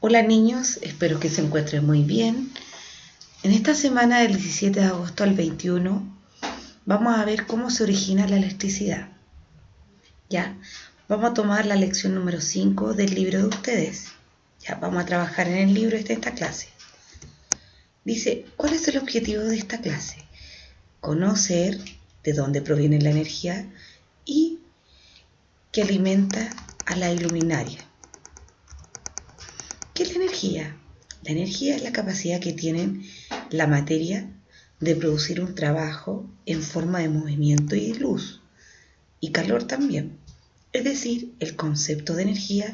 Hola niños, espero que se encuentren muy bien. En esta semana del 17 de agosto al 21 vamos a ver cómo se origina la electricidad. Ya, vamos a tomar la lección número 5 del libro de ustedes. Ya, vamos a trabajar en el libro de esta clase. Dice, ¿cuál es el objetivo de esta clase? Conocer de dónde proviene la energía y que alimenta a la iluminaria. ¿Qué es la energía? La energía es la capacidad que tienen la materia de producir un trabajo en forma de movimiento y luz, y calor también. Es decir, el concepto de energía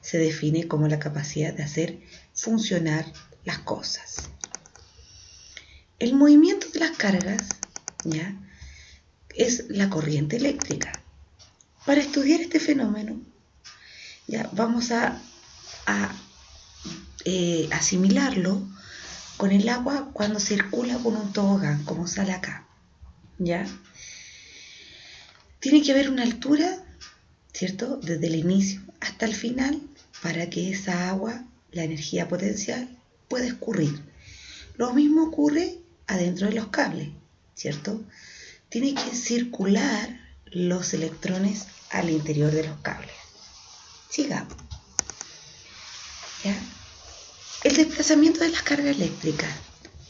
se define como la capacidad de hacer funcionar las cosas. El movimiento de las cargas, ¿ya?, es la corriente eléctrica. Para estudiar este fenómeno, ya vamos a asimilarlo con el agua cuando circula por un tobogán, como sale acá, ¿ya? Tiene que haber una altura, ¿cierto?, desde el inicio hasta el final para que esa agua, la energía potencial, pueda escurrir. Lo mismo ocurre adentro de los cables, ¿cierto? Tiene que circular los electrones al interior de los cables. Sigamos, ¿ya? El desplazamiento de las cargas eléctricas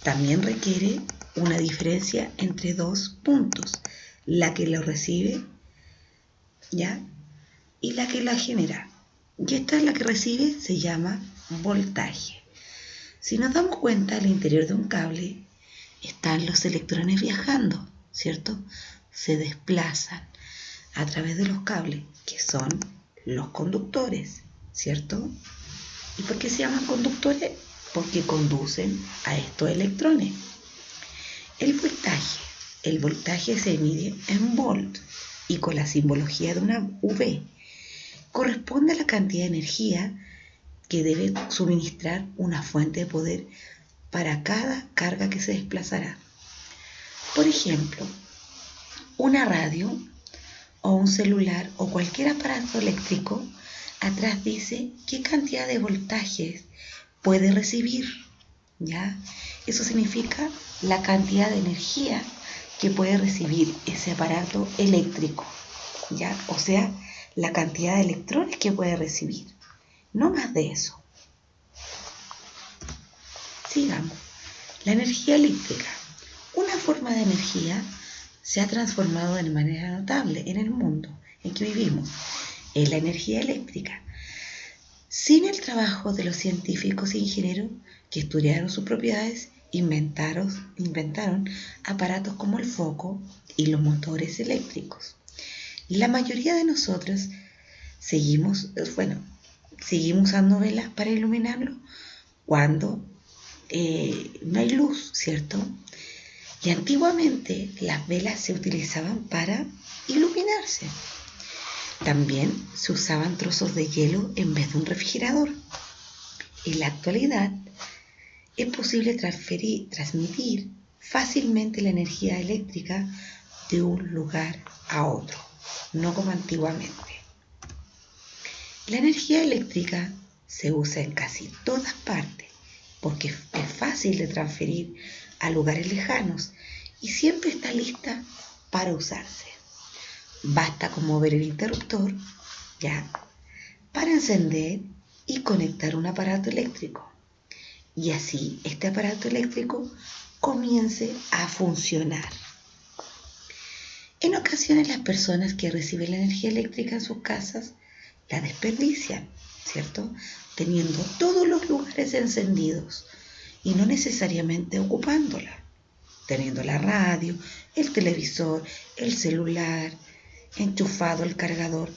también requiere una diferencia entre dos puntos, la que lo recibe, ¿ya?, y la que la genera. Y esta es la que recibe, se llama voltaje. Si nos damos cuenta, al interior de un cable están los electrones viajando, ¿cierto? Se desplazan a través de los cables, que son los conductores, ¿cierto? ¿Y por qué se llaman conductores? Porque conducen a estos electrones. El voltaje se mide en volt y con la simbología de una V. Corresponde a la cantidad de energía que debe suministrar una fuente de poder para cada carga que se desplazará. Por ejemplo, una radio o un celular o cualquier aparato eléctrico atrás dice qué cantidad de voltajes puede recibir, ¿ya? Eso significa la cantidad de energía que puede recibir ese aparato eléctrico, ¿ya? O sea, la cantidad de electrones que puede recibir, no más de eso. Sigamos. La energía eléctrica. Una forma de energía se ha transformado de manera notable en el mundo en que vivimos. Es la energía eléctrica. Sin el trabajo de los científicos e ingenieros que estudiaron sus propiedades, inventaron aparatos como el foco y los motores eléctricos. La mayoría de nosotros seguimos usando velas para iluminarlo cuando no hay luz, ¿cierto? Y antiguamente las velas se utilizaban para iluminarse. También se usaban trozos de hielo en vez de un refrigerador. En la actualidad es posible transmitir fácilmente la energía eléctrica de un lugar a otro, no como antiguamente. La energía eléctrica se usa en casi todas partes porque es fácil de transferir a lugares lejanos y siempre está lista para usarse. Basta con mover el interruptor, ¿ya?, para encender y conectar un aparato eléctrico. Y así este aparato eléctrico comience a funcionar. En ocasiones las personas que reciben la energía eléctrica en sus casas la desperdician, ¿cierto?, teniendo todos los lugares encendidos y no necesariamente ocupándola, teniendo la radio, el televisor, el celular, enchufado el cargador,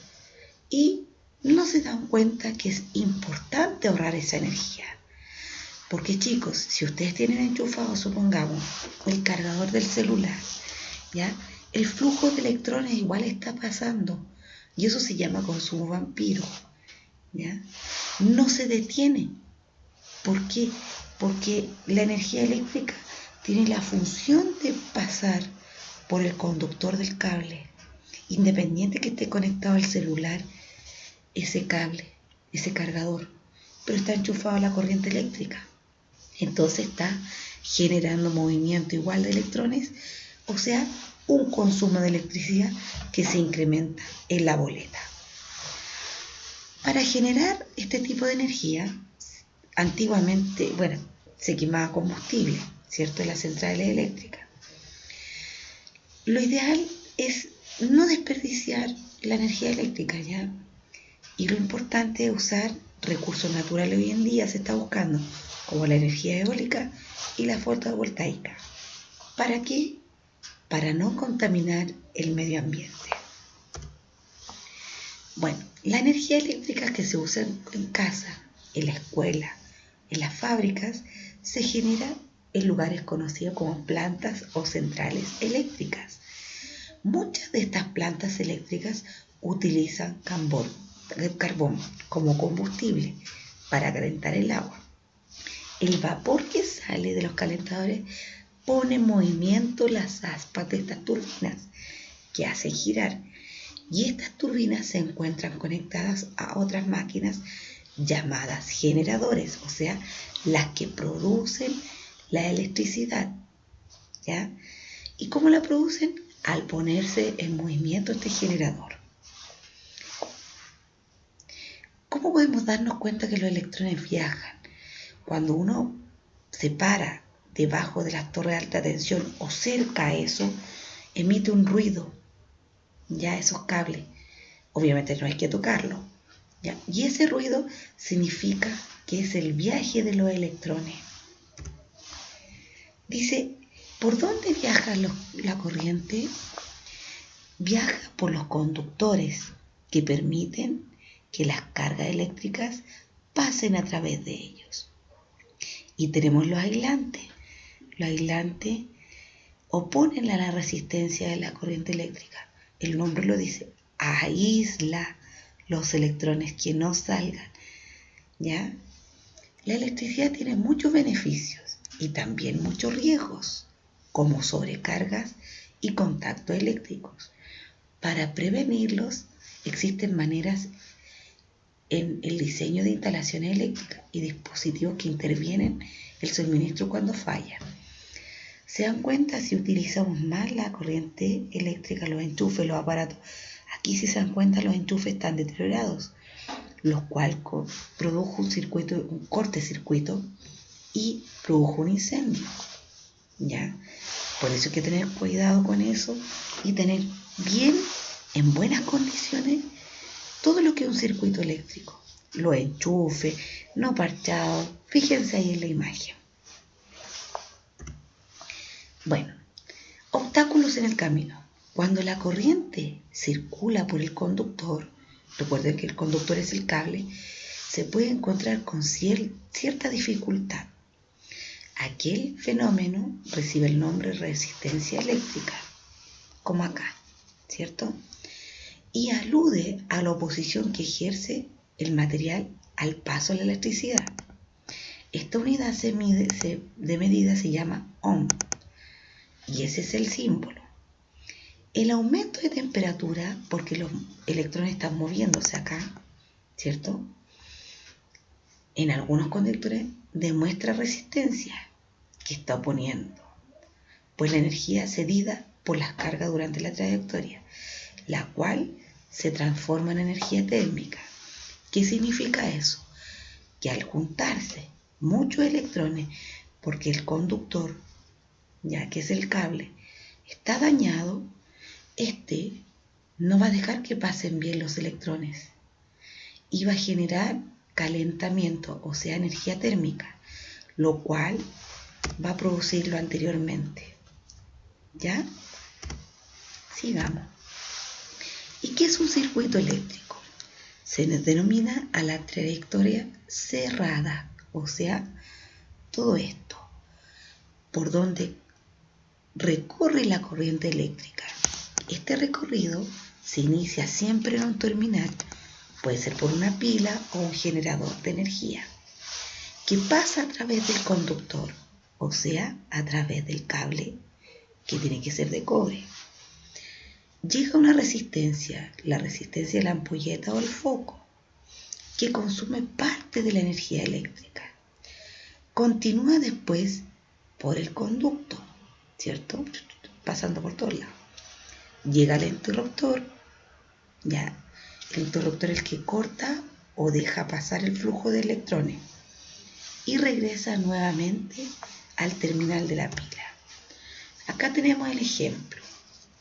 y no se dan cuenta que es importante ahorrar esa energía. Porque chicos, si ustedes tienen enchufado, supongamos, el cargador del celular, ¿ya?, el flujo de electrones igual está pasando y eso se llama consumo vampiro, ¿ya? No se detiene. ¿Por qué? Porque la energía eléctrica tiene la función de pasar por el conductor del cable, independiente que esté conectado al celular, ese cable, ese cargador, pero está enchufado a la corriente eléctrica. Entonces está generando movimiento igual de electrones, o sea, un consumo de electricidad que se incrementa en la boleta. Para generar este tipo de energía, antiguamente, se quemaba combustible, ¿cierto?, en las centrales eléctricas. Lo ideal es no desperdiciar la energía eléctrica, ¿ya? Y lo importante es usar recursos naturales. Hoy en día se está buscando, como la energía eólica y la fotovoltaica. ¿Para qué? Para no contaminar el medio ambiente. Bueno, la energía eléctrica que se usa en casa, en la escuela, en las fábricas, se genera en lugares conocidos como plantas o centrales eléctricas. Muchas de estas plantas eléctricas utilizan carbón como combustible para calentar el agua. El vapor que sale de los calentadores pone en movimiento las aspas de estas turbinas que hacen girar, y estas turbinas se encuentran conectadas a otras máquinas llamadas generadores, o sea, las que producen la electricidad, ¿ya? ¿Y cómo la producen? Al ponerse en movimiento este generador. ¿Cómo podemos darnos cuenta que los electrones viajan? Cuando uno se para debajo de las torres de alta tensión o cerca a eso, emite un ruido, ya esos cables. Obviamente no hay que tocarlo, ¿ya? Y ese ruido significa que es el viaje de los electrones. Dice, ¿por dónde viaja la corriente? Viaja por los conductores que permiten que las cargas eléctricas pasen a través de ellos. Y tenemos los aislantes. Los aislantes oponen a la resistencia de la corriente eléctrica. El nombre lo dice, aísla los electrones que no salgan, ¿ya? La electricidad tiene muchos beneficios y también muchos riesgos, como sobrecargas y contactos eléctricos. Para prevenirlos, existen maneras en el diseño de instalaciones eléctricas y dispositivos que intervienen el suministro cuando fallan. ¿Se dan cuenta si utilizamos más la corriente eléctrica, los enchufes, los aparatos? Aquí, si se dan cuenta, los enchufes están deteriorados, lo cual produjo un cortocircuito y produjo un incendio, ¿ya? Por eso hay que tener cuidado con eso y tener bien, en buenas condiciones, todo lo que es un circuito eléctrico. Los enchufes, no parchados, fíjense ahí en la imagen. Bueno, obstáculos en el camino. Cuando la corriente circula por el conductor, recuerden que el conductor es el cable, se puede encontrar con cierta dificultad. Aquel fenómeno recibe el nombre de resistencia eléctrica, como acá, ¿cierto? Y alude a la oposición que ejerce el material al paso de la electricidad. Esta unidad de medida se llama ohm, y ese es el símbolo. El aumento de temperatura, porque los electrones están moviéndose acá, ¿cierto?, en algunos conductores demuestra resistencia que está oponiendo, pues la energía cedida por las cargas durante la trayectoria, la cual se transforma en energía térmica. ¿Qué significa eso? Que al juntarse muchos electrones, porque el conductor, ya que es el cable, está dañado, este no va a dejar que pasen bien los electrones y va a generar calentamiento, o sea, energía térmica, lo cual va a producir lo anteriormente. ¿Ya? Sigamos. ¿Y qué es un circuito eléctrico? Se denomina a la trayectoria cerrada, o sea, todo esto, por donde recorre la corriente eléctrica. Este recorrido se inicia siempre en un terminal, puede ser por una pila o un generador de energía, que pasa a través del conductor, o sea, a través del cable, que tiene que ser de cobre. Llega una resistencia, la resistencia de la ampolleta o el foco, que consume parte de la energía eléctrica. Continúa después por el conducto, ¿cierto? Pasando por todos lados. Llega al interruptor, ya, el interruptor es el que corta o deja pasar el flujo de electrones y regresa nuevamente al terminal de la pila. Acá tenemos el ejemplo,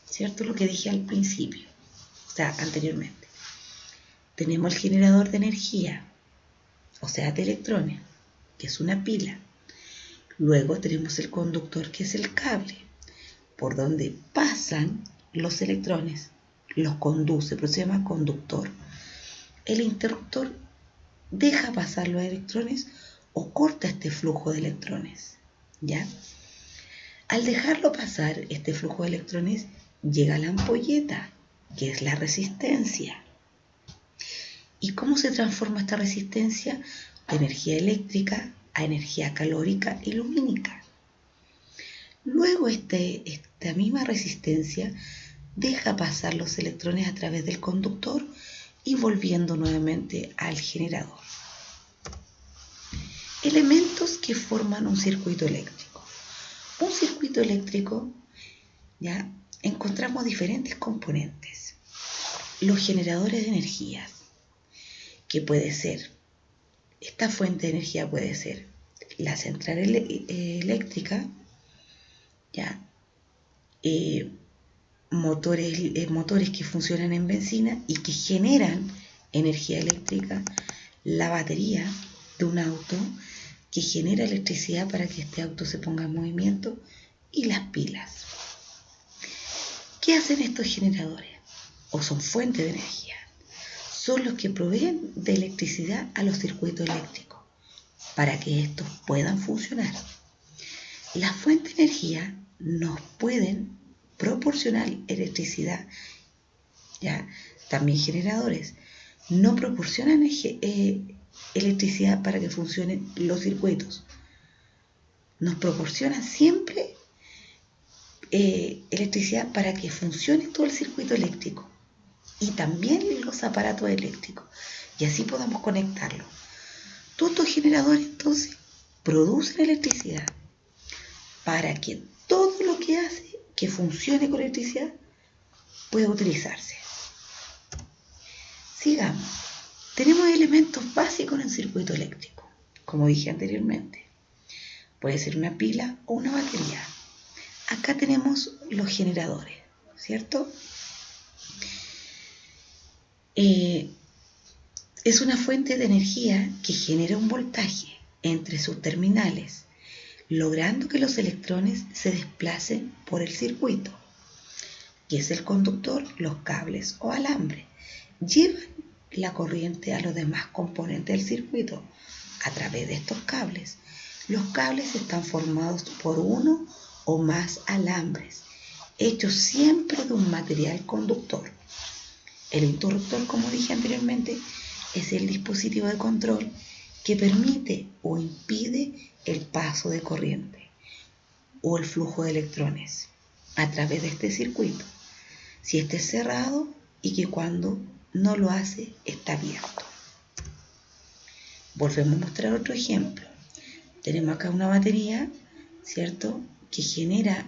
¿cierto? Lo que dije al principio, o sea, anteriormente. Tenemos el generador de energía, o sea, de electrones, que es una pila. Luego tenemos el conductor, que es el cable, por donde pasan los electrones, los conduce, pero se llama conductor. El interruptor deja pasar los electrones o corta este flujo de electrones, ¿ya? Al dejarlo pasar, este flujo de electrones llega a la ampolleta, que es la resistencia. ¿Y cómo se transforma esta resistencia? De energía eléctrica a energía calórica y lumínica. Luego esta misma resistencia deja pasar los electrones a través del conductor y volviendo nuevamente al generador. Elementos que forman un circuito eléctrico. Un circuito eléctrico, ya encontramos diferentes componentes. Los generadores de energía, que puede ser, esta fuente de energía puede ser la central eléctrica, ya, motores que funcionan en benzina y que generan energía eléctrica, la batería de un auto que genera electricidad para que este auto se ponga en movimiento y las pilas. ¿Qué hacen estos generadores? O son fuentes de energía. Son los que proveen de electricidad a los circuitos eléctricos para que estos puedan funcionar. Las fuentes de energía nos pueden proporcionar electricidad, ya, también generadores no proporcionan electricidad para que funcionen los circuitos. Nos proporcionan siempre electricidad para que funcione todo el circuito eléctrico y también los aparatos eléctricos y así podamos conectarlos. Todos estos generadores entonces producen electricidad para que todo lo que hace que funcione con electricidad pueda utilizarse. Sigamos. Tenemos elementos básicos en el circuito eléctrico, como dije anteriormente. Puede ser una pila o una batería. Acá tenemos los generadores, ¿cierto? Es una fuente de energía que genera un voltaje entre sus terminales, logrando que los electrones se desplacen por el circuito, que es el conductor, los cables o alambre. Llevan la corriente a los demás componentes del circuito a través de estos cables. Los cables están formados por uno o más alambres, hechos siempre de un material conductor. El interruptor, como dije anteriormente, es el dispositivo de control que permite o impide el paso de corriente o el flujo de electrones a través de este circuito, si este es cerrado y que cuando no lo hace está abierto. Volvemos a mostrar otro ejemplo. Tenemos acá una batería, ¿cierto?, que genera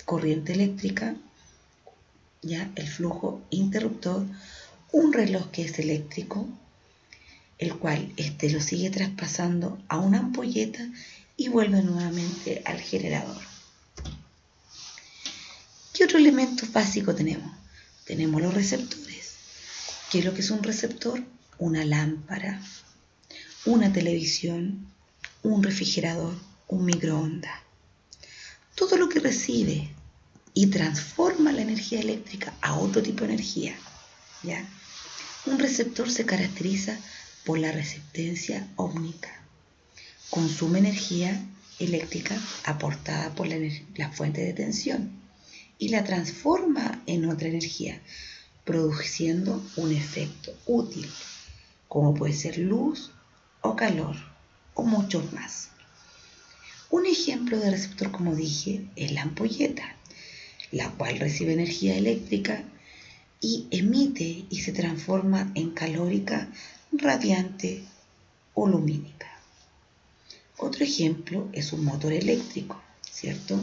corriente eléctrica, ya, el flujo interruptor, un reloj que es eléctrico, el cual lo sigue traspasando a una ampolleta y vuelve nuevamente al generador. ¿Qué otro elemento básico tenemos? Tenemos los receptores. ¿Qué es lo que es un receptor? Una lámpara, una televisión, un refrigerador, un microondas. Todo lo que recibe y transforma la energía eléctrica a otro tipo de energía, ¿ya? Un receptor se caracteriza por la resistencia óhmica. Consume energía eléctrica aportada por la fuente de tensión y la transforma en otra energía, produciendo un efecto útil, como puede ser luz o calor, o muchos más. Un ejemplo de receptor, como dije, es la ampolleta, la cual recibe energía eléctrica y emite y se transforma en calórica radiante o lumínica. Otro ejemplo es un motor eléctrico, ¿cierto?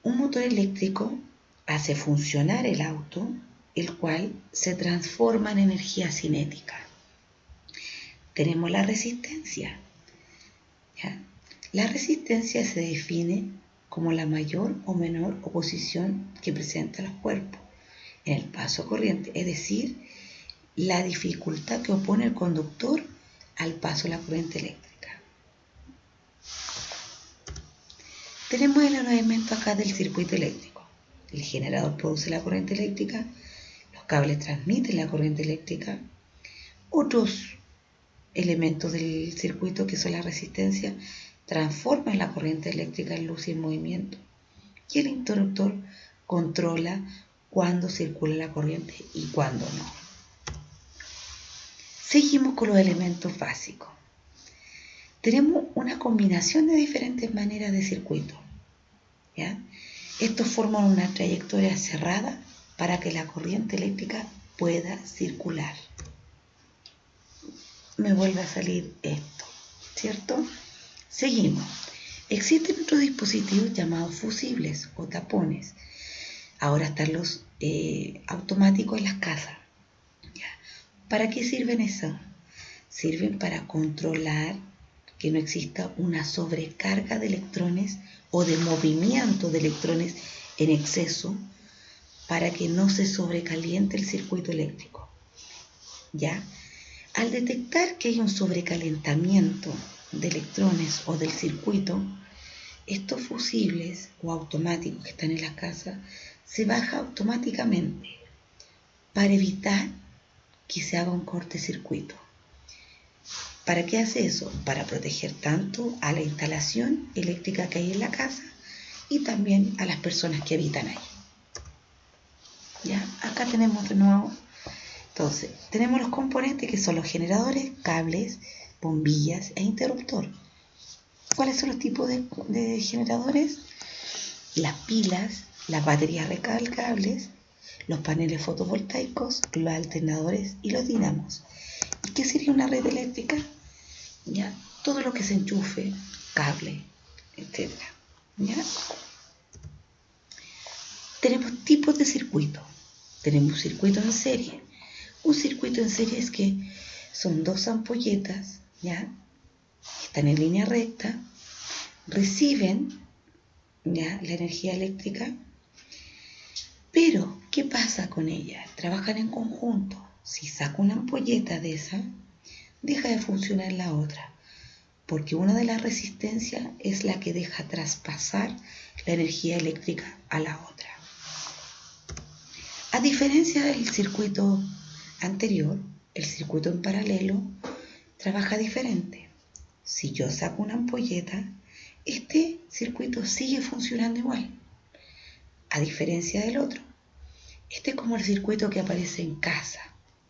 Un motor eléctrico hace funcionar el auto, el cual se transforma en energía cinética. Tenemos la resistencia, ¿ya? La resistencia se define como la mayor o menor oposición que presentan los cuerpos en el paso corriente, es decir, la dificultad que opone el conductor al paso de la corriente eléctrica. Tenemos el elemento acá del circuito eléctrico. El generador produce la corriente eléctrica, los cables transmiten la corriente eléctrica, otros elementos del circuito que son la resistencia transforman la corriente eléctrica en luz y en movimiento, y el interruptor controla cuándo circula la corriente y cuándo no. Seguimos con los elementos básicos. Tenemos una combinación de diferentes maneras de circuito, ¿ya? Estos forman una trayectoria cerrada para que la corriente eléctrica pueda circular. Me vuelve a salir esto, ¿cierto? Seguimos. Existen otros dispositivos llamados fusibles o tapones. Ahora están los automáticos en las casas, ¿ya? ¿Para qué sirven eso? Sirven para controlar que no exista una sobrecarga de electrones o de movimiento de electrones en exceso, para que no se sobrecaliente el circuito eléctrico, ¿ya? Al detectar que hay un sobrecalentamiento de electrones o del circuito, estos fusibles o automáticos que están en la casa se baja automáticamente para evitar que se haga un cortocircuito. ¿Para qué hace eso? Para proteger tanto a la instalación eléctrica que hay en la casa y también a las personas que habitan ahí. ¿Ya? Acá tenemos de nuevo, entonces, tenemos los componentes que son los generadores, cables, bombillas e interruptor. ¿Cuáles son los tipos de generadores? Las pilas, las baterías recargables, los paneles fotovoltaicos, los alternadores y los dínamos. ¿Y qué sería una red eléctrica? ¿Ya? Todo lo que se enchufe, cable, etc. ¿Ya? Tenemos tipos de circuito. Tenemos circuito en serie. Un circuito en serie es que son dos ampolletas, ¿ya? Están en línea recta, reciben, ¿ya?, la energía eléctrica, pero ¿qué pasa con ellas? Trabajan en conjunto. Si saco una ampolleta de esa, deja de funcionar la otra, porque una de las resistencias es la que deja traspasar la energía eléctrica a la otra. A diferencia del circuito anterior, el circuito en paralelo trabaja diferente. Si yo saco una ampolleta, este circuito sigue funcionando igual, a diferencia del otro. Este es como el circuito que aparece en casa.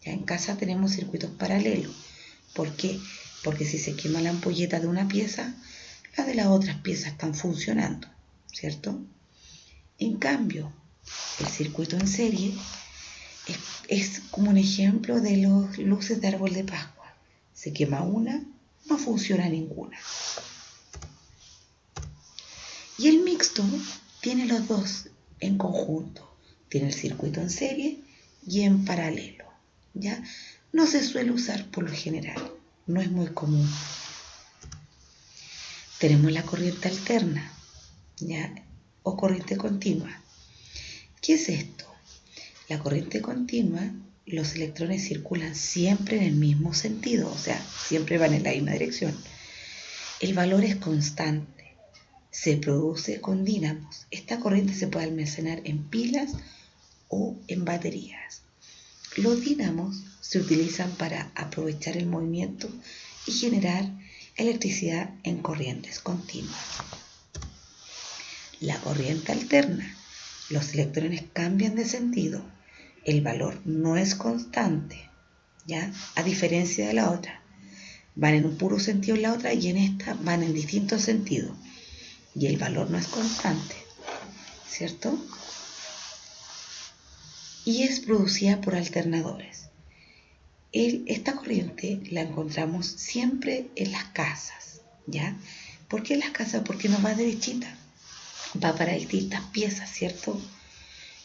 Ya en casa tenemos circuitos paralelos. ¿Por qué? Porque si se quema la ampolleta de una pieza, las de las otras piezas están funcionando, ¿cierto? En cambio, el circuito en serie es como un ejemplo de las luces de árbol de Pascua. Se quema una, no funciona ninguna. Y el mixto tiene los dos en conjunto. Tiene el circuito en serie y en paralelo, ¿ya? No se suele usar por lo general, no es muy común. Tenemos la corriente alterna, ¿ya?, o corriente continua. ¿Qué es esto? La corriente continua, los electrones circulan siempre en el mismo sentido, o sea, siempre van en la misma dirección. El valor es constante, se produce con dínamos. Esta corriente se puede almacenar en pilas o en baterías. Los dínamos se utilizan para aprovechar el movimiento y generar electricidad en corrientes continuas. La corriente alterna, los electrones cambian de sentido, el valor no es constante, ¿ya?, a diferencia de la otra. Van en un puro sentido en la otra y en esta van en distintos sentidos. Y el valor no es constante, ¿cierto? Y es producida por alternadores. Esta corriente la encontramos siempre en las casas, ¿ya? ¿Por qué en las casas? Porque nos va derechita, va para distintas piezas, ¿cierto?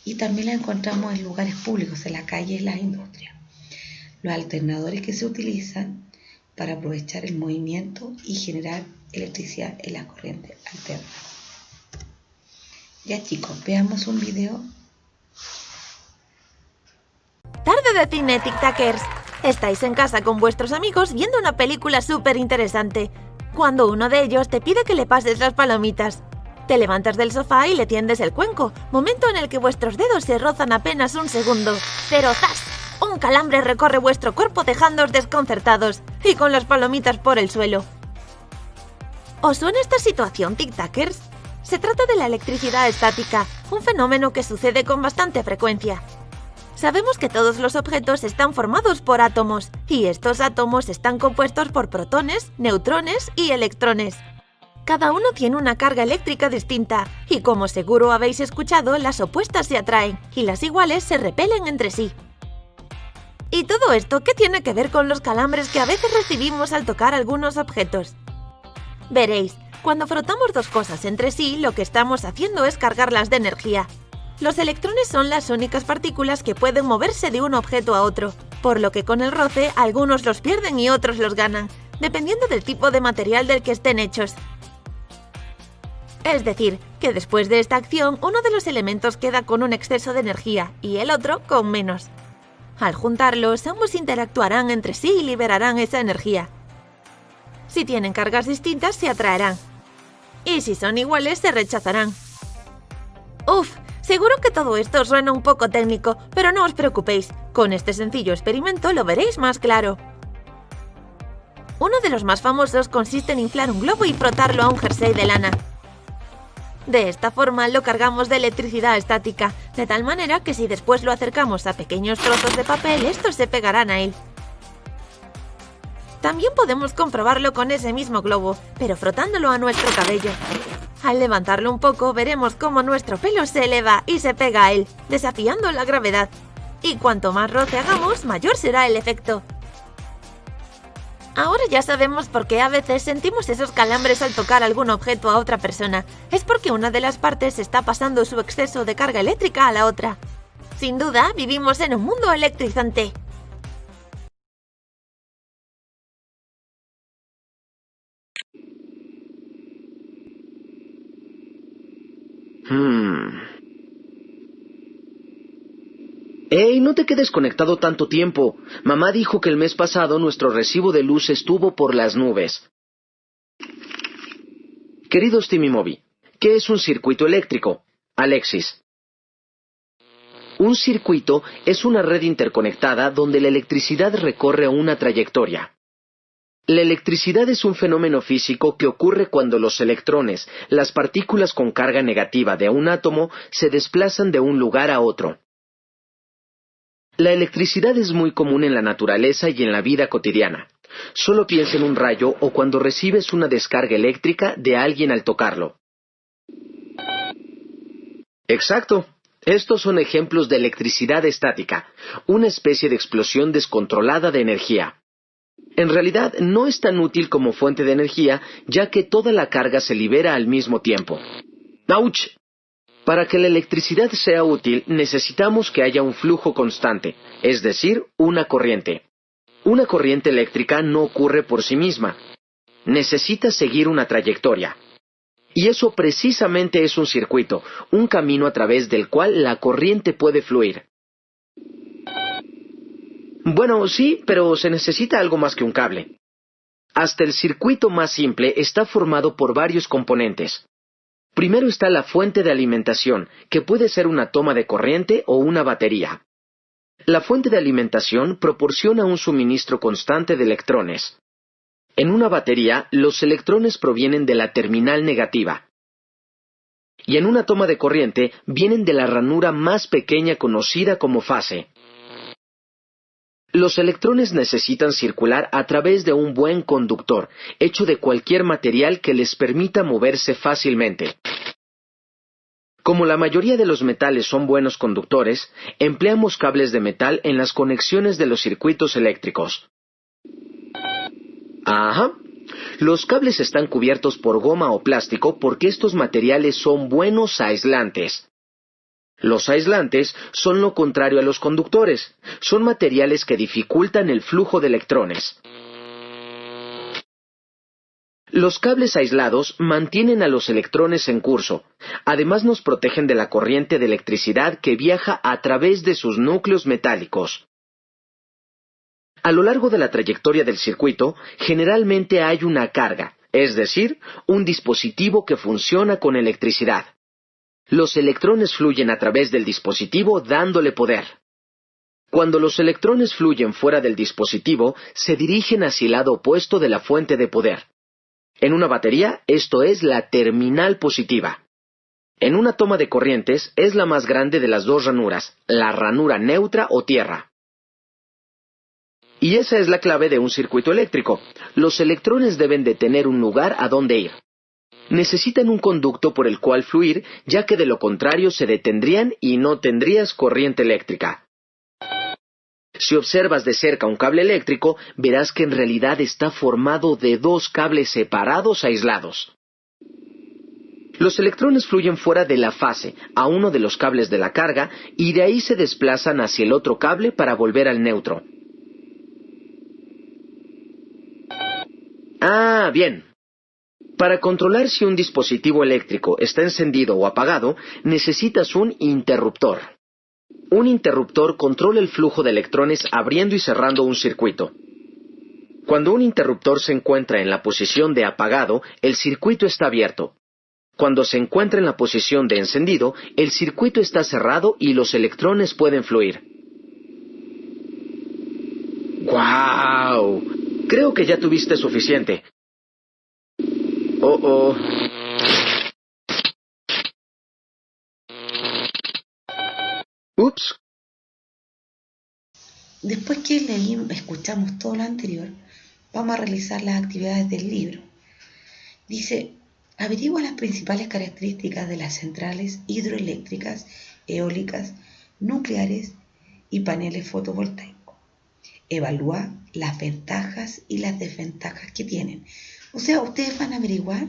Y también la encontramos en lugares públicos, en la calle y en las industrias. Los alternadores que se utilizan para aprovechar el movimiento y generar electricidad en las corrientes alternas. Ya chicos, veamos un video. Tarde de cine, tic-tackers. Estáis en casa con vuestros amigos viendo una película súper interesante, cuando uno de ellos te pide que le pases las palomitas. Te levantas del sofá y le tiendes el cuenco, momento en el que vuestros dedos se rozan apenas un segundo. Pero ¡zas! Un calambre recorre vuestro cuerpo dejándoos desconcertados y con las palomitas por el suelo. ¿Os suena esta situación, tic-tackers? Se trata de la electricidad estática, un fenómeno que sucede con bastante frecuencia. Sabemos que todos los objetos están formados por átomos, y estos átomos están compuestos por protones, neutrones y electrones. Cada uno tiene una carga eléctrica distinta, y como seguro habéis escuchado, las opuestas se atraen, y las iguales se repelen entre sí. ¿Y todo esto qué tiene que ver con los calambres que a veces recibimos al tocar algunos objetos? Veréis, cuando frotamos dos cosas entre sí, lo que estamos haciendo es cargarlas de energía. Los electrones son las únicas partículas que pueden moverse de un objeto a otro, por lo que con el roce algunos los pierden y otros los ganan, dependiendo del tipo de material del que estén hechos. Es decir, que después de esta acción, uno de los elementos queda con un exceso de energía y el otro con menos. Al juntarlos, ambos interactuarán entre sí y liberarán esa energía. Si tienen cargas distintas, se atraerán. Y si son iguales, se rechazarán. ¡Uf! Seguro que todo esto os suena un poco técnico, pero no os preocupéis. Con este sencillo experimento lo veréis más claro. Uno de los más famosos consiste en inflar un globo y frotarlo a un jersey de lana. De esta forma lo cargamos de electricidad estática, de tal manera que si después lo acercamos a pequeños trozos de papel, estos se pegarán a él. También podemos comprobarlo con ese mismo globo, pero frotándolo a nuestro cabello. Al levantarlo un poco, veremos cómo nuestro pelo se eleva y se pega a él, desafiando la gravedad. Y cuanto más roce hagamos, mayor será el efecto. Ahora ya sabemos por qué a veces sentimos esos calambres al tocar algún objeto a otra persona. Es porque una de las partes está pasando su exceso de carga eléctrica a la otra. Sin duda, vivimos en un mundo electrizante. ¡Ey, no te quedes conectado tanto tiempo! Mamá dijo que el mes pasado nuestro recibo de luz estuvo por las nubes. Queridos Timmy Moby, ¿qué es un circuito eléctrico? Alexis. Un circuito es una red interconectada donde la electricidad recorre una trayectoria. La electricidad es un fenómeno físico que ocurre cuando los electrones, las partículas con carga negativa de un átomo, se desplazan de un lugar a otro. La electricidad es muy común en la naturaleza y en la vida cotidiana. Solo piensa en un rayo o cuando recibes una descarga eléctrica de alguien al tocarlo. Exacto. Estos son ejemplos de electricidad estática, una especie de explosión descontrolada de energía. En realidad no es tan útil como fuente de energía, ya que toda la carga se libera al mismo tiempo. ¡Auch! Para que la electricidad sea útil, necesitamos que haya un flujo constante, es decir, una corriente. Una corriente eléctrica no ocurre por sí misma. Necesita seguir una trayectoria. Y eso precisamente es un circuito, un camino a través del cual la corriente puede fluir. Bueno, sí, pero se necesita algo más que un cable. Hasta el circuito más simple está formado por varios componentes. Primero está la fuente de alimentación, que puede ser una toma de corriente o una batería. La fuente de alimentación proporciona un suministro constante de electrones. En una batería, los electrones provienen de la terminal negativa. Y en una toma de corriente, vienen de la ranura más pequeña conocida como fase. Los electrones necesitan circular a través de un buen conductor, hecho de cualquier material que les permita moverse fácilmente. Como la mayoría de los metales son buenos conductores, empleamos cables de metal en las conexiones de los circuitos eléctricos. Ajá. Los cables están cubiertos por goma o plástico porque estos materiales son buenos aislantes. Los aislantes son lo contrario a los conductores. Son materiales que dificultan el flujo de electrones. Los cables aislados mantienen a los electrones en curso. Además nos protegen de la corriente de electricidad que viaja a través de sus núcleos metálicos. A lo largo de la trayectoria del circuito, generalmente hay una carga, es decir, un dispositivo que funciona con electricidad. Los electrones fluyen a través del dispositivo dándole poder. Cuando los electrones fluyen fuera del dispositivo, se dirigen hacia el lado opuesto de la fuente de poder. En una batería, esto es la terminal positiva. En una toma de corrientes, es la más grande de las dos ranuras, la ranura neutra o tierra. Y esa es la clave de un circuito eléctrico. Los electrones deben de tener un lugar a donde ir. Necesitan un conducto por el cual fluir, ya que de lo contrario se detendrían y no tendrías corriente eléctrica. Si observas de cerca un cable eléctrico, verás que en realidad está formado de dos cables separados aislados. Los electrones fluyen fuera de la fase, a uno de los cables de la carga, y de ahí se desplazan hacia el otro cable para volver al neutro. Ah, bien. Para controlar si un dispositivo eléctrico está encendido o apagado, necesitas un interruptor. Un interruptor controla el flujo de electrones abriendo y cerrando un circuito. Cuando un interruptor se encuentra en la posición de apagado, el circuito está abierto. Cuando se encuentra en la posición de encendido, el circuito está cerrado y los electrones pueden fluir. ¡Guau! Creo que ya tuviste suficiente. Oh. Ups. Después que escuchamos todo lo anterior, vamos a realizar las actividades del libro. Dice, averigua las principales características de las centrales hidroeléctricas, eólicas, nucleares y paneles fotovoltaicos. Evalúa las ventajas y las desventajas que tienen. O sea, ustedes van a averiguar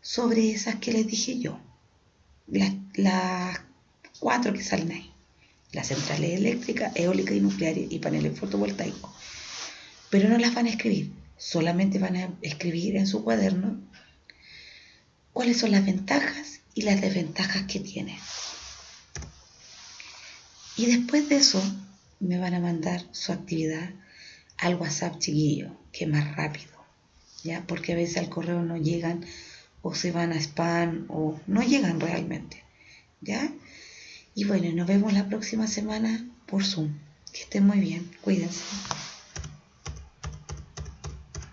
sobre esas que les dije yo. Las 4 que salen ahí. Las centrales eléctricas, eólicas y nucleares y paneles fotovoltaicos. Pero no las van a escribir. Solamente van a escribir en su cuaderno cuáles son las ventajas y las desventajas que tienen. Y después de eso me van a mandar su actividad al WhatsApp, chiquillo, que es más rápido, ¿ya? Porque a veces al correo no llegan o se van a spam o no llegan realmente, ¿ya? Y bueno, nos vemos la próxima semana por Zoom. Que estén muy bien, cuídense.